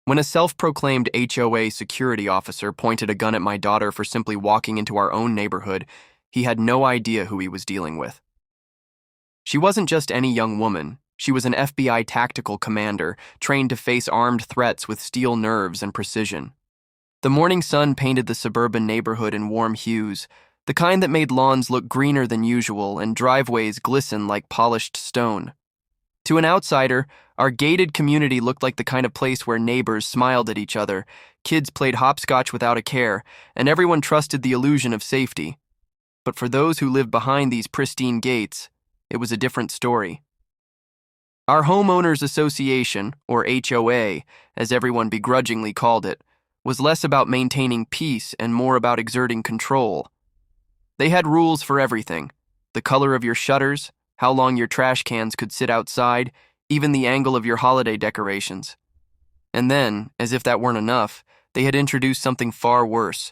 When a self-proclaimed HOA security officer pointed a gun at my daughter for simply walking into our own neighborhood, he had no idea who he was dealing with. She wasn't just any young woman. She was an FBI tactical commander, trained to face armed threats with steel nerves and precision. The morning sun painted the suburban neighborhood in warm hues, the kind that made lawns look greener than usual and driveways glisten like polished stone. To an outsider, our gated community looked like the kind of place where neighbors smiled at each other, kids played hopscotch without a care, and everyone trusted the illusion of safety. But for those who lived behind these pristine gates, it was a different story. Our Homeowners Association, or HOA, as everyone begrudgingly called it, was less about maintaining peace and more about exerting control. They had rules for everything: the color of your shutters, how long your trash cans could sit outside, even the angle of your holiday decorations. And then, as if that weren't enough, they had introduced something far worse: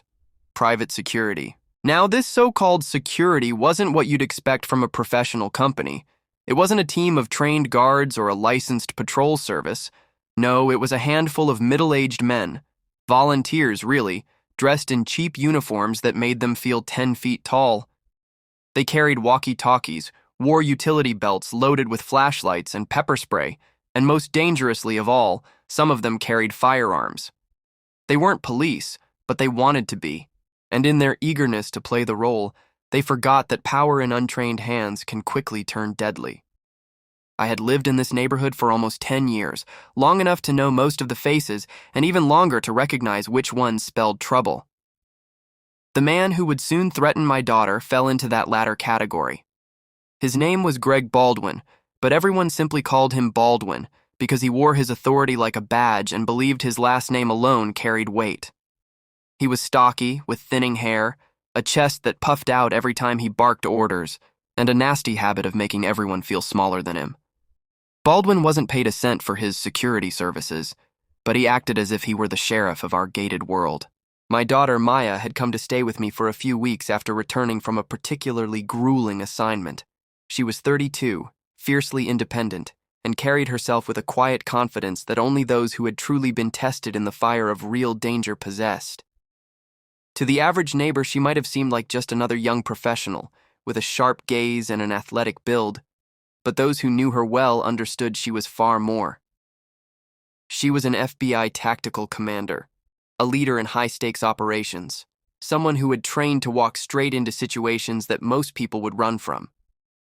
private security. Now, this so-called security wasn't what you'd expect from a professional company. It wasn't a team of trained guards or a licensed patrol service. No, it was a handful of middle-aged men, volunteers really, dressed in cheap uniforms that made them feel 10 feet tall. They carried walkie-talkies, wore utility belts loaded with flashlights and pepper spray, and most dangerously of all, some of them carried firearms. They weren't police, but they wanted to be, and in their eagerness to play the role, they forgot that power in untrained hands can quickly turn deadly. I had lived in this neighborhood for almost 10 years, long enough to know most of the faces, and even longer to recognize which ones spelled trouble. The man who would soon threaten my daughter fell into that latter category. His name was Greg Baldwin, but everyone simply called him Baldwin because he wore his authority like a badge and believed his last name alone carried weight. He was stocky, with thinning hair, a chest that puffed out every time he barked orders, and a nasty habit of making everyone feel smaller than him. Baldwin wasn't paid a cent for his security services, but he acted as if he were the sheriff of our gated world. My daughter, Maya, had come to stay with me for a few weeks after returning from a particularly grueling assignment. She was 32, fiercely independent, and carried herself with a quiet confidence that only those who had truly been tested in the fire of real danger possessed. To the average neighbor, she might have seemed like just another young professional, with a sharp gaze and an athletic build, but those who knew her well understood she was far more. She was an FBI tactical commander, a leader in high-stakes operations, someone who had trained to walk straight into situations that most people would run from.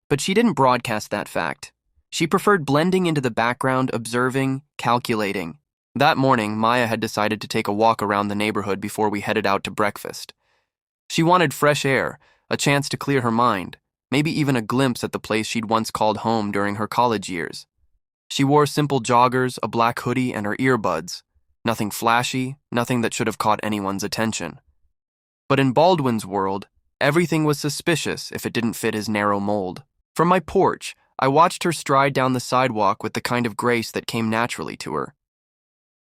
But she didn't broadcast that fact. She preferred blending into the background, observing, calculating. That morning, Maya had decided to take a walk around the neighborhood before we headed out to breakfast. She wanted fresh air, a chance to clear her mind, maybe even a glimpse at the place she'd once called home during her college years. She wore simple joggers, a black hoodie, and her earbuds. Nothing flashy, nothing that should have caught anyone's attention. But in Baldwin's world, everything was suspicious if it didn't fit his narrow mold. From my porch, I watched her stride down the sidewalk with the kind of grace that came naturally to her.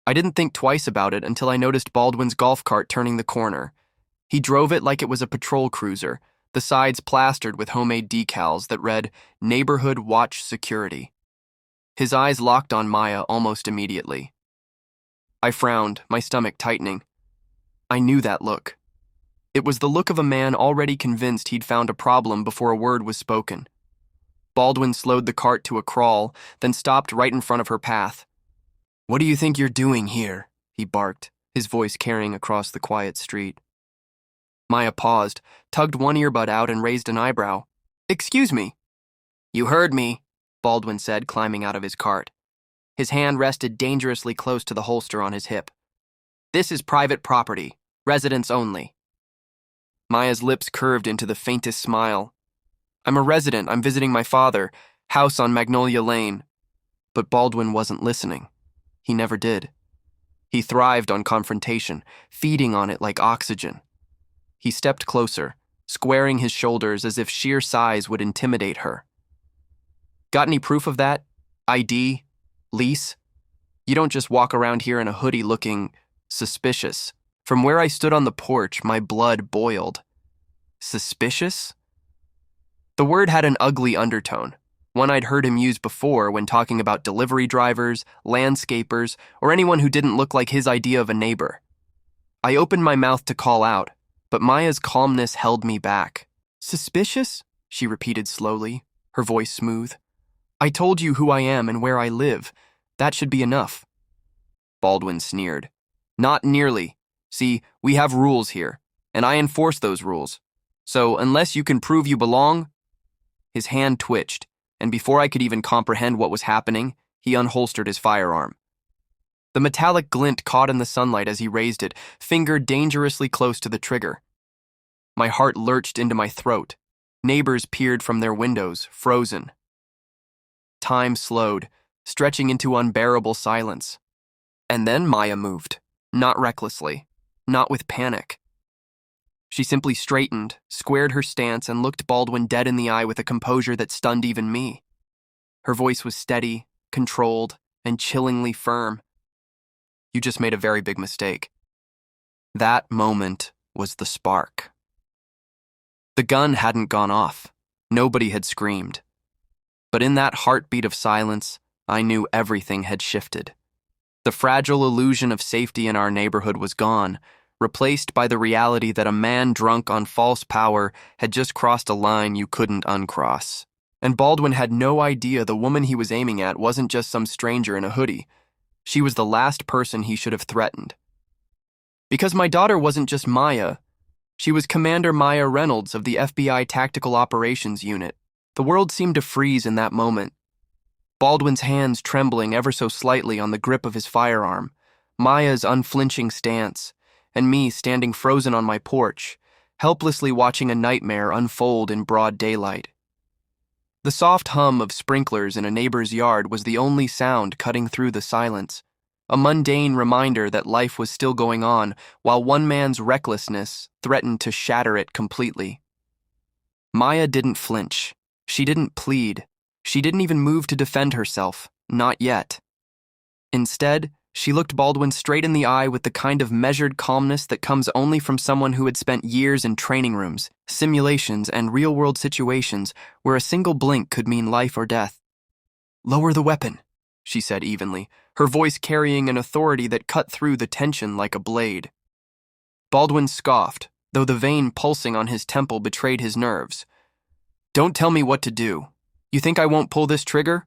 I didn't think twice about it until I noticed Baldwin's golf cart turning the corner. He drove it like it was a patrol cruiser, the sides plastered with homemade decals that read, "Neighborhood Watch Security." His eyes locked on Maya almost immediately. I frowned, my stomach tightening. I knew that look. It was the look of a man already convinced he'd found a problem before a word was spoken. Baldwin slowed the cart to a crawl, then stopped right in front of her path. "What do you think you're doing here?" he barked, his voice carrying across the quiet street. Maya paused, tugged one earbud out, and raised an eyebrow. "Excuse me." "You heard me," Baldwin said, climbing out of his cart. His hand rested dangerously close to the holster on his hip. "This is private property, residents only." Maya's lips curved into the faintest smile. "I'm a resident. I'm visiting my father. House on Magnolia Lane." But Baldwin wasn't listening. He never did. He thrived on confrontation, feeding on it like oxygen. He stepped closer, squaring his shoulders as if sheer size would intimidate her. "Got any proof of that? ID? Lease? You don't just walk around here in a hoodie looking suspicious." From where I stood on the porch, my blood boiled. Suspicious? The word had an ugly undertone, one I'd heard him use before when talking about delivery drivers, landscapers, or anyone who didn't look like his idea of a neighbor. I opened my mouth to call out, but Maya's calmness held me back. "Suspicious?" she repeated slowly, her voice smooth. "I told you who I am and where I live. That should be enough." Baldwin sneered. "Not nearly. See, we have rules here, and I enforce those rules. So unless you can prove you belong..." His hand twitched, and before I could even comprehend what was happening, he unholstered his firearm. The metallic glint caught in the sunlight as he raised it, finger dangerously close to the trigger. My heart lurched into my throat. Neighbors peered from their windows, frozen. Time slowed, stretching into unbearable silence. And then Maya moved, not recklessly, not with panic. She simply straightened, squared her stance, and looked Baldwin dead in the eye with a composure that stunned even me. Her voice was steady, controlled, and chillingly firm. "You just made a very big mistake." That moment was the spark. The gun hadn't gone off. Nobody had screamed. But in that heartbeat of silence, I knew everything had shifted. The fragile illusion of safety in our neighborhood was gone, replaced by the reality that a man drunk on false power had just crossed a line you couldn't uncross. And Baldwin had no idea the woman he was aiming at wasn't just some stranger in a hoodie. She was the last person he should have threatened. Because my daughter wasn't just Maya, she was Commander Maya Reynolds of the FBI Tactical Operations Unit. The world seemed to freeze in that moment. Baldwin's hands trembling ever so slightly on the grip of his firearm, Maya's unflinching stance, and me standing frozen on my porch, helplessly watching a nightmare unfold in broad daylight. The soft hum of sprinklers in a neighbor's yard was the only sound cutting through the silence, a mundane reminder that life was still going on while one man's recklessness threatened to shatter it completely. Maya didn't flinch. She didn't plead. She didn't even move to defend herself, not yet. Instead, she looked Baldwin straight in the eye with the kind of measured calmness that comes only from someone who had spent years in training rooms, simulations, and real-world situations where a single blink could mean life or death. "Lower the weapon," she said evenly, her voice carrying an authority that cut through the tension like a blade. Baldwin scoffed, though the vein pulsing on his temple betrayed his nerves. "Don't tell me what to do. You think I won't pull this trigger?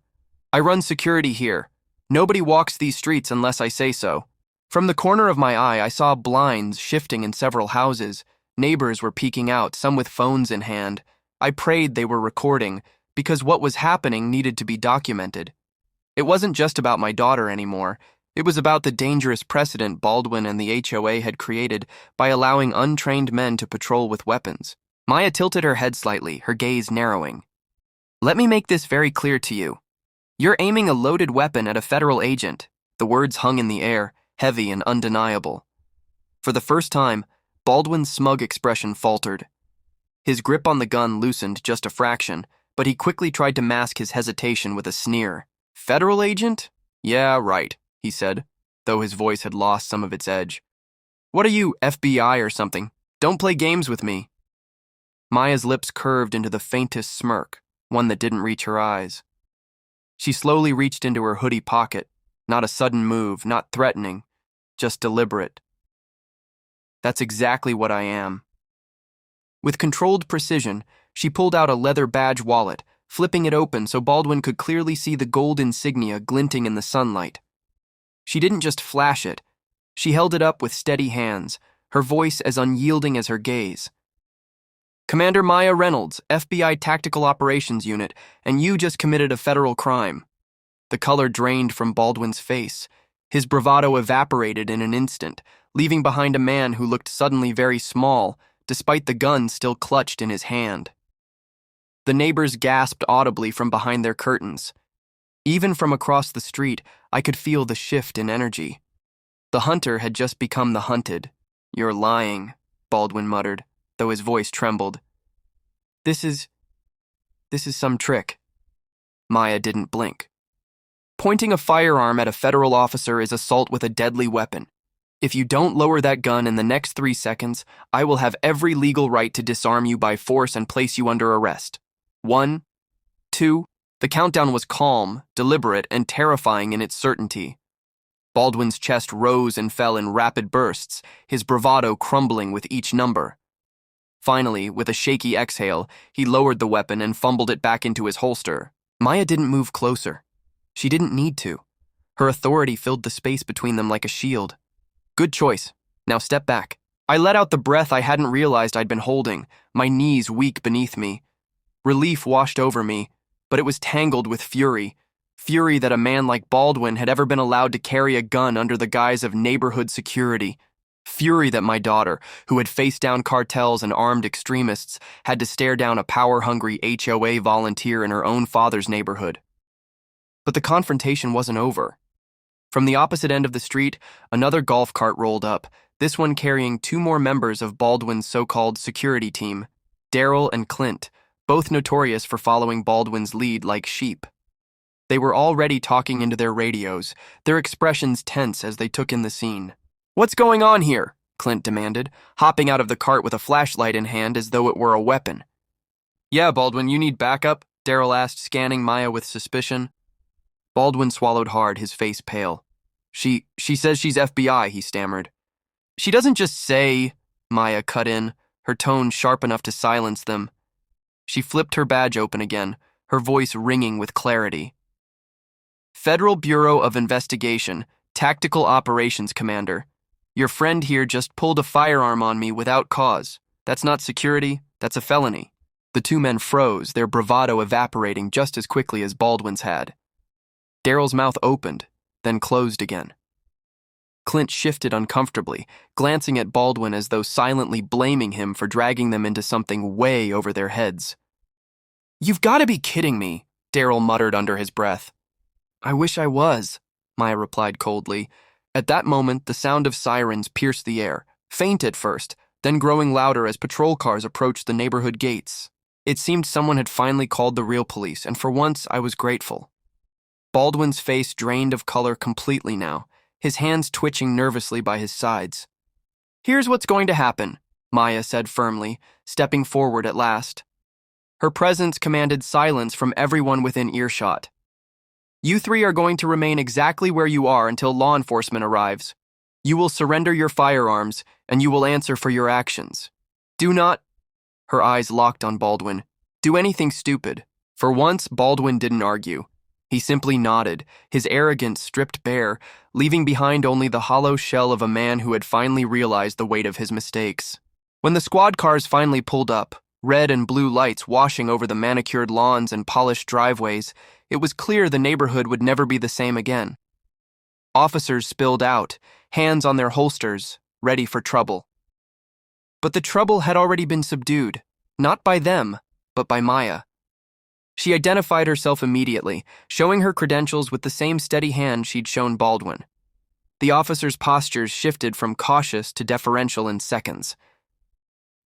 I run security here. Nobody walks these streets unless I say so." From the corner of my eye, I saw blinds shifting in several houses. Neighbors were peeking out, some with phones in hand. I prayed they were recording, because what was happening needed to be documented. It wasn't just about my daughter anymore. It was about the dangerous precedent Baldwin and the HOA had created by allowing untrained men to patrol with weapons. Maya tilted her head slightly, her gaze narrowing. "Let me make this very clear to you. You're aiming a loaded weapon at a federal agent." The words hung in the air, heavy and undeniable. For the first time, Baldwin's smug expression faltered. His grip on the gun loosened just a fraction, but he quickly tried to mask his hesitation with a sneer. "Federal agent? Yeah, right," he said, though his voice had lost some of its edge. "What are you, FBI or something? Don't play games with me." Maya's lips curved into the faintest smirk, one that didn't reach her eyes. She slowly reached into her hoodie pocket, not a sudden move, not threatening, just deliberate. "That's exactly what I am." With controlled precision, she pulled out a leather badge wallet, flipping it open so Baldwin could clearly see the gold insignia glinting in the sunlight. She didn't just flash it. She held it up with steady hands, her voice as unyielding as her gaze. "Commander Maya Reynolds, FBI Tactical Operations Unit, and you just committed a federal crime." The color drained from Baldwin's face. His bravado evaporated in an instant, leaving behind a man who looked suddenly very small, despite the gun still clutched in his hand. The neighbors gasped audibly from behind their curtains. Even from across the street, I could feel the shift in energy. The hunter had just become the hunted. "You're lying," Baldwin muttered, though his voice trembled. This is some trick." Maya didn't blink. "Pointing a firearm at a federal officer is assault with a deadly weapon. If you don't lower that gun in the next 3 seconds, I will have every legal right to disarm you by force and place you under arrest. 1, 2, The countdown was calm, deliberate, and terrifying in its certainty. Baldwin's chest rose and fell in rapid bursts, his bravado crumbling with each number. Finally, with a shaky exhale, he lowered the weapon and fumbled it back into his holster. Maya didn't move closer. She didn't need to. Her authority filled the space between them like a shield. Good choice. Now step back. I let out the breath I hadn't realized I'd been holding, my knees weak beneath me. Relief washed over me, but it was tangled with fury. Fury that a man like Baldwin had ever been allowed to carry a gun under the guise of neighborhood security. Fury that my daughter, who had faced down cartels and armed extremists, had to stare down a power-hungry HOA volunteer in her own father's neighborhood. But the confrontation wasn't over. From the opposite end of the street, another golf cart rolled up, this one carrying two more members of Baldwin's so-called security team, Daryl and Clint, both notorious for following Baldwin's lead like sheep. They were already talking into their radios, their expressions tense as they took in the scene. "What's going on here?" Clint demanded, hopping out of the cart with a flashlight in hand as though it were a weapon. "Yeah, Baldwin, you need backup?" Daryl asked, scanning Maya with suspicion. Baldwin swallowed hard, his face pale. She says she's FBI, he stammered. "She doesn't just say," Maya cut in, her tone sharp enough to silence them. She flipped her badge open again, her voice ringing with clarity. "Federal Bureau of Investigation, Tactical Operations Commander. Your friend here just pulled a firearm on me without cause. That's not security, that's a felony." The two men froze, their bravado evaporating just as quickly as Baldwin's had. Daryl's mouth opened, then closed again. Clint shifted uncomfortably, glancing at Baldwin as though silently blaming him for dragging them into something way over their heads. "You've got to be kidding me," Daryl muttered under his breath. "I wish I was," Maya replied coldly. At that moment, the sound of sirens pierced the air, faint at first, then growing louder as patrol cars approached the neighborhood gates. It seemed someone had finally called the real police, and for once I was grateful. Baldwin's face drained of color completely now, his hands twitching nervously by his sides. "Here's what's going to happen," Maya said firmly, stepping forward at last. Her presence commanded silence from everyone within earshot. "You three are going to remain exactly where you are until law enforcement arrives. You will surrender your firearms, and you will answer for your actions. Do not—" Her eyes locked on Baldwin. "Do anything stupid." For once, Baldwin didn't argue. He simply nodded, his arrogance stripped bare, leaving behind only the hollow shell of a man who had finally realized the weight of his mistakes. When the squad cars finally pulled up, red and blue lights washing over the manicured lawns and polished driveways, it was clear the neighborhood would never be the same again. Officers spilled out, hands on their holsters, ready for trouble. But the trouble had already been subdued, not by them, but by Maya. She identified herself immediately, showing her credentials with the same steady hand she'd shown Baldwin. The officers' postures shifted from cautious to deferential in seconds.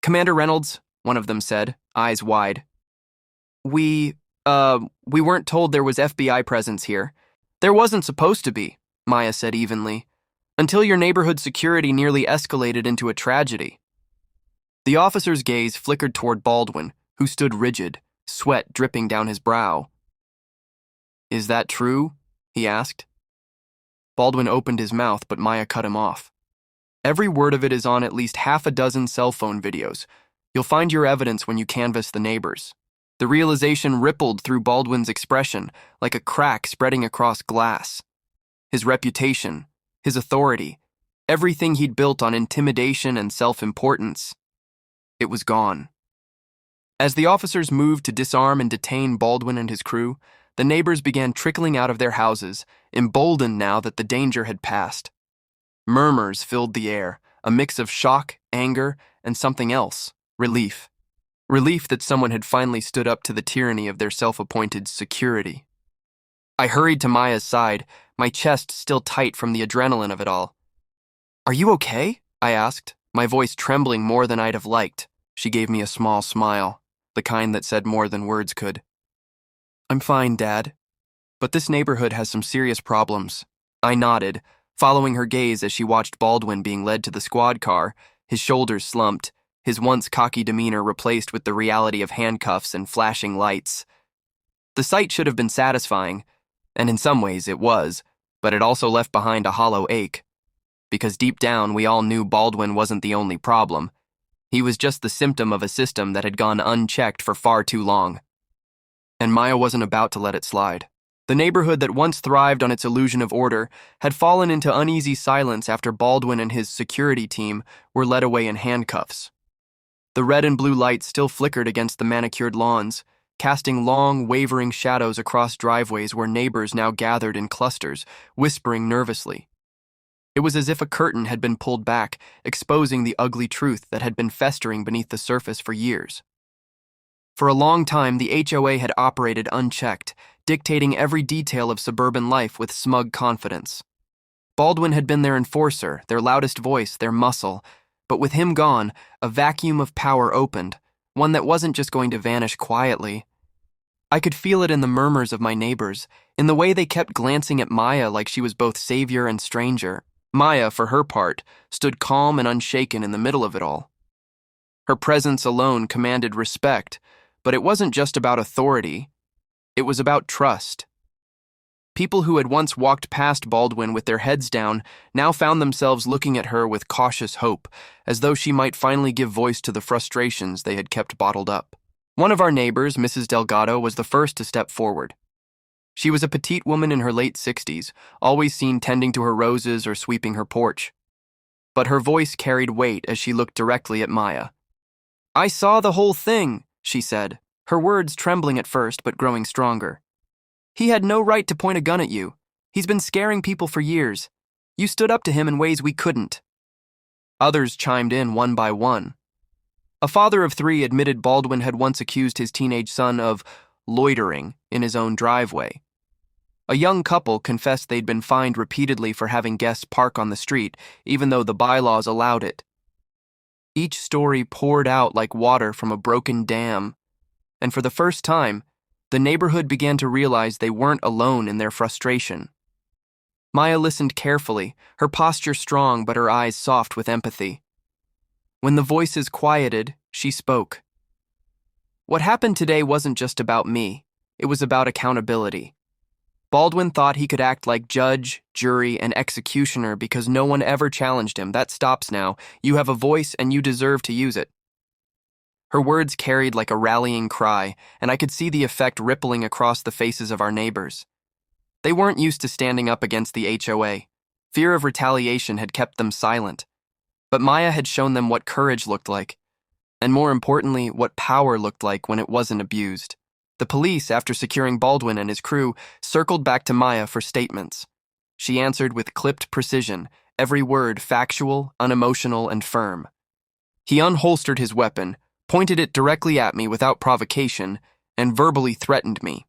"Commander Reynolds," one of them said, eyes wide. We weren't told there was FBI presence here." "There wasn't supposed to be," Maya said evenly, "until your neighborhood security nearly escalated into a tragedy." The officer's gaze flickered toward Baldwin, who stood rigid, sweat dripping down his brow. "Is that true?" he asked. Baldwin opened his mouth, but Maya cut him off. "Every word of it is on at least half a dozen cell phone videos. You'll find your evidence when you canvass the neighbors." The realization rippled through Baldwin's expression like a crack spreading across glass. His reputation, his authority, everything he'd built on intimidation and self-importance, it was gone. As the officers moved to disarm and detain Baldwin and his crew, the neighbors began trickling out of their houses, emboldened now that the danger had passed. Murmurs filled the air, a mix of shock, anger, and something else, relief. Relief that someone had finally stood up to the tyranny of their self-appointed security. I hurried to Maya's side, my chest still tight from the adrenaline of it all. "Are you okay?" I asked, my voice trembling more than I'd have liked. She gave me a small smile, the kind that said more than words could. "I'm fine, Dad. But this neighborhood has some serious problems." I nodded, following her gaze as she watched Baldwin being led to the squad car, his shoulders slumped, his once cocky demeanor replaced with the reality of handcuffs and flashing lights. The sight should have been satisfying, and in some ways it was, but it also left behind a hollow ache. Because deep down, we all knew Baldwin wasn't the only problem. He was just the symptom of a system that had gone unchecked for far too long. And Maya wasn't about to let it slide. The neighborhood that once thrived on its illusion of order had fallen into uneasy silence after Baldwin and his security team were led away in handcuffs. The red and blue lights still flickered against the manicured lawns, casting long, wavering shadows across driveways where neighbors now gathered in clusters, whispering nervously. It was as if a curtain had been pulled back, exposing the ugly truth that had been festering beneath the surface for years. For a long time, the HOA had operated unchecked, dictating every detail of suburban life with smug confidence. Baldwin had been their enforcer, their loudest voice, their muscle, but with him gone, a vacuum of power opened, one that wasn't just going to vanish quietly. I could feel it in the murmurs of my neighbors, in the way they kept glancing at Maya like she was both savior and stranger. Maya, for her part, stood calm and unshaken in the middle of it all. Her presence alone commanded respect, but it wasn't just about authority. It was about trust. People who had once walked past Baldwin with their heads down now found themselves looking at her with cautious hope, as though she might finally give voice to the frustrations they had kept bottled up. One of our neighbors, Mrs. Delgado, was the first to step forward. She was a petite woman in her late 60s, always seen tending to her roses or sweeping her porch. But her voice carried weight as she looked directly at Maya. "I saw the whole thing," she said, her words trembling at first but growing stronger. "He had no right to point a gun at you. He's been scaring people for years. You stood up to him in ways we couldn't." Others chimed in one by one. A father of 3 admitted Baldwin had once accused his teenage son of loitering in his own driveway. A young couple confessed they'd been fined repeatedly for having guests park on the street, even though the bylaws allowed it. Each story poured out like water from a broken dam, and for the first time, the neighborhood began to realize they weren't alone in their frustration. Maya listened carefully, her posture strong but her eyes soft with empathy. When the voices quieted, she spoke. "What happened today wasn't just about me. It was about accountability. Baldwin thought he could act like judge, jury, and executioner because no one ever challenged him. That stops now. You have a voice and you deserve to use it." Her words carried like a rallying cry, and I could see the effect rippling across the faces of our neighbors. They weren't used to standing up against the HOA. Fear of retaliation had kept them silent. But Maya had shown them what courage looked like, and more importantly, what power looked like when it wasn't abused. The police, after securing Baldwin and his crew, circled back to Maya for statements. She answered with clipped precision, every word factual, unemotional, and firm. He unholstered his weapon, pointed it directly at me without provocation, and verbally threatened me.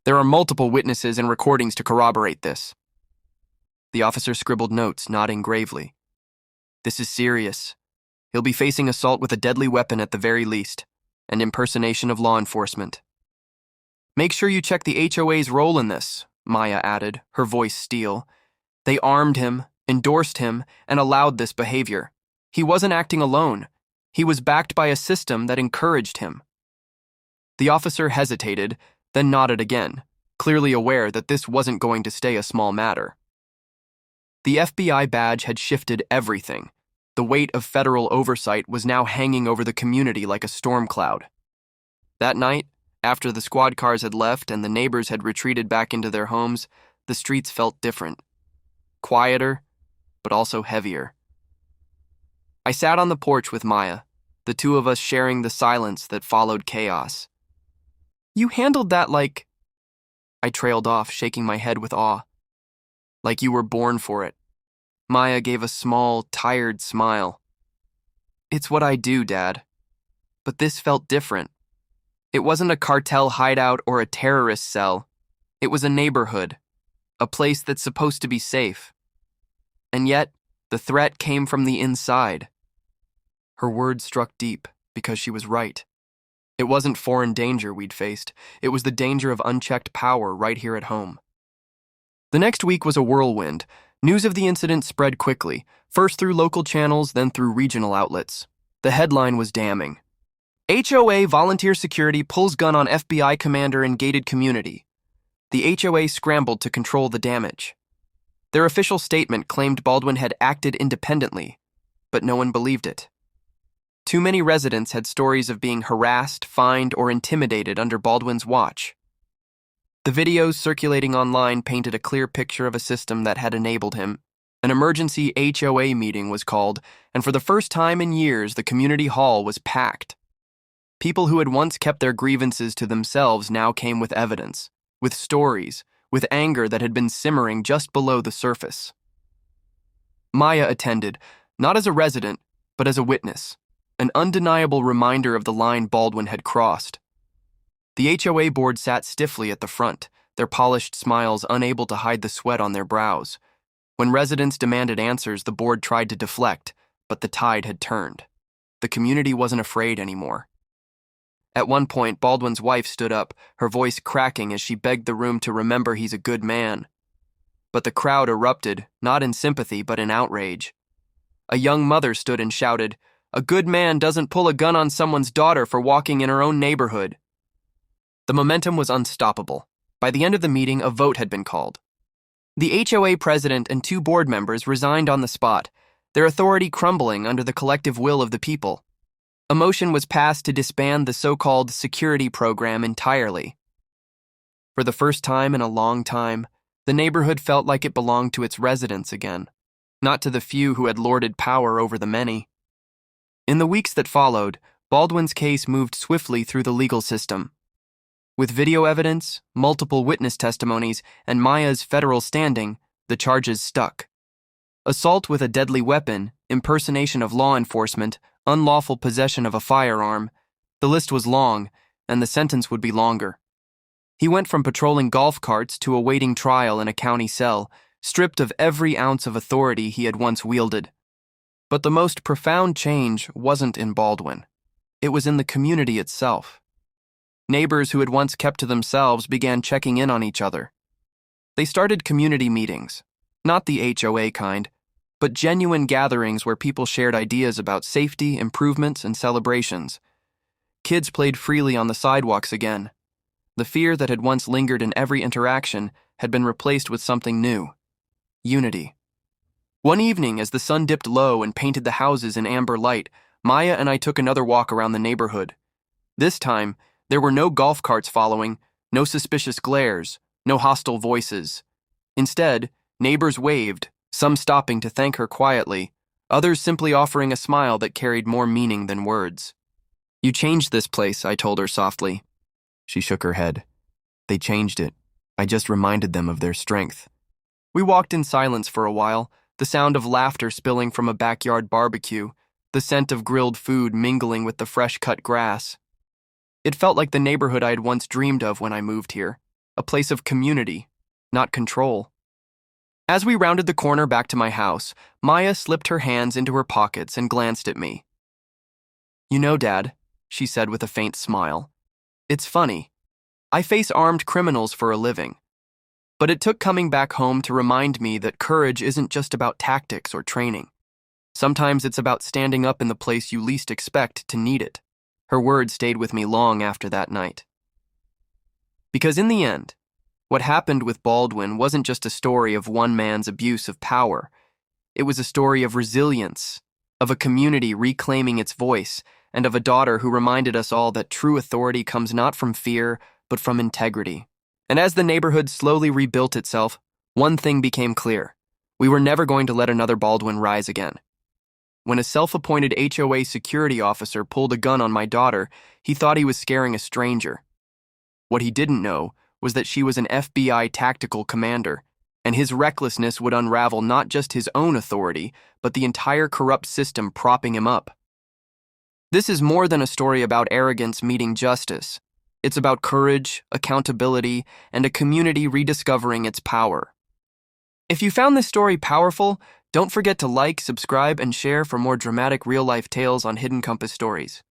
There are multiple witnesses and recordings to corroborate this. The officer scribbled notes, nodding gravely. "This is serious. He'll be facing assault with a deadly weapon at the very least, and impersonation of law enforcement. Make sure you check the HOA's role in this," Maya added, her voice steel. "They armed him, endorsed him, and allowed this behavior. He wasn't acting alone. He was backed by a system that encouraged him." The officer hesitated, then nodded again, clearly aware that this wasn't going to stay a small matter. The FBI badge had shifted everything. The weight of federal oversight was now hanging over the community like a storm cloud. That night, after the squad cars had left and the neighbors had retreated back into their homes, the streets felt different. Quieter, but also heavier. I sat on the porch with Maya, the two of us sharing the silence that followed chaos. "You handled that like..." I trailed off, shaking my head with awe. "Like you were born for it." Maya gave a small, tired smile. "It's what I do, Dad. But this felt different. It wasn't a cartel hideout or a terrorist cell. It was a neighborhood, a place that's supposed to be safe. And yet, the threat came from the inside." Her words struck deep because she was right. It wasn't foreign danger we'd faced. It was the danger of unchecked power right here at home. The next week was a whirlwind. News of the incident spread quickly, first through local channels, then through regional outlets. The headline was damning. HOA volunteer security pulls gun on FBI commander in gated community. The HOA scrambled to control the damage. Their official statement claimed Baldwin had acted independently, but no one believed it. Too many residents had stories of being harassed, fined, or intimidated under Baldwin's watch. The videos circulating online painted a clear picture of a system that had enabled him. An emergency HOA meeting was called, and for the first time in years, the community hall was packed. People who had once kept their grievances to themselves now came with evidence, with stories, with anger that had been simmering just below the surface. Maya attended, not as a resident, but as a witness, an undeniable reminder of the line Baldwin had crossed. The HOA board sat stiffly at the front, their polished smiles unable to hide the sweat on their brows. When residents demanded answers, the board tried to deflect, but the tide had turned. The community wasn't afraid anymore. At one point, Baldwin's wife stood up, her voice cracking as she begged the room to remember he's a good man. But the crowd erupted, not in sympathy but in outrage. A young mother stood and shouted, "A good man doesn't pull a gun on someone's daughter for walking in her own neighborhood." The momentum was unstoppable. By the end of the meeting, a vote had been called. The HOA president and 2 board members resigned on the spot, their authority crumbling under the collective will of the people. A motion was passed to disband the so-called security program entirely. For the first time in a long time, the neighborhood felt like it belonged to its residents again, not to the few who had lorded power over the many. In the weeks that followed, Baldwin's case moved swiftly through the legal system. With video evidence, multiple witness testimonies, and Maya's federal standing, the charges stuck. Assault with a deadly weapon, impersonation of law enforcement, unlawful possession of a firearm. The list was long, and the sentence would be longer. He went from patrolling golf carts to awaiting trial in a county cell, stripped of every ounce of authority he had once wielded. But the most profound change wasn't in Baldwin. It was in the community itself. Neighbors who had once kept to themselves began checking in on each other. They started community meetings, not the HOA kind, but genuine gatherings where people shared ideas about safety, improvements, and celebrations. Kids played freely on the sidewalks again. The fear that had once lingered in every interaction had been replaced with something new: unity. One evening, as the sun dipped low and painted the houses in amber light, Maya and I took another walk around the neighborhood. This time, there were no golf carts following, no suspicious glares, no hostile voices. Instead, neighbors waved, some stopping to thank her quietly, others simply offering a smile that carried more meaning than words. "You changed this place," I told her softly. She shook her head. "They changed it. I just reminded them of their strength." We walked in silence for a while, the sound of laughter spilling from a backyard barbecue, the scent of grilled food mingling with the fresh-cut grass. It felt like the neighborhood I had once dreamed of when I moved here, a place of community, not control. As we rounded the corner back to my house, Maya slipped her hands into her pockets and glanced at me. "You know, Dad," she said with a faint smile, "it's funny. I face armed criminals for a living. But it took coming back home to remind me that courage isn't just about tactics or training. Sometimes it's about standing up in the place you least expect to need it." Her words stayed with me long after that night. Because in the end, what happened with Baldwin wasn't just a story of one man's abuse of power. It was a story of resilience, of a community reclaiming its voice, and of a daughter who reminded us all that true authority comes not from fear, but from integrity. And as the neighborhood slowly rebuilt itself, one thing became clear: we were never going to let another Baldwin rise again. When a self-appointed HOA security officer pulled a gun on my daughter, he thought he was scaring a stranger. What he didn't know was that she was an FBI tactical commander, and his recklessness would unravel not just his own authority, but the entire corrupt system propping him up. This is more than a story about arrogance meeting justice. It's about courage, accountability, and a community rediscovering its power. If you found this story powerful, don't forget to like, subscribe, and share for more dramatic real-life tales on Hidden Compass Stories.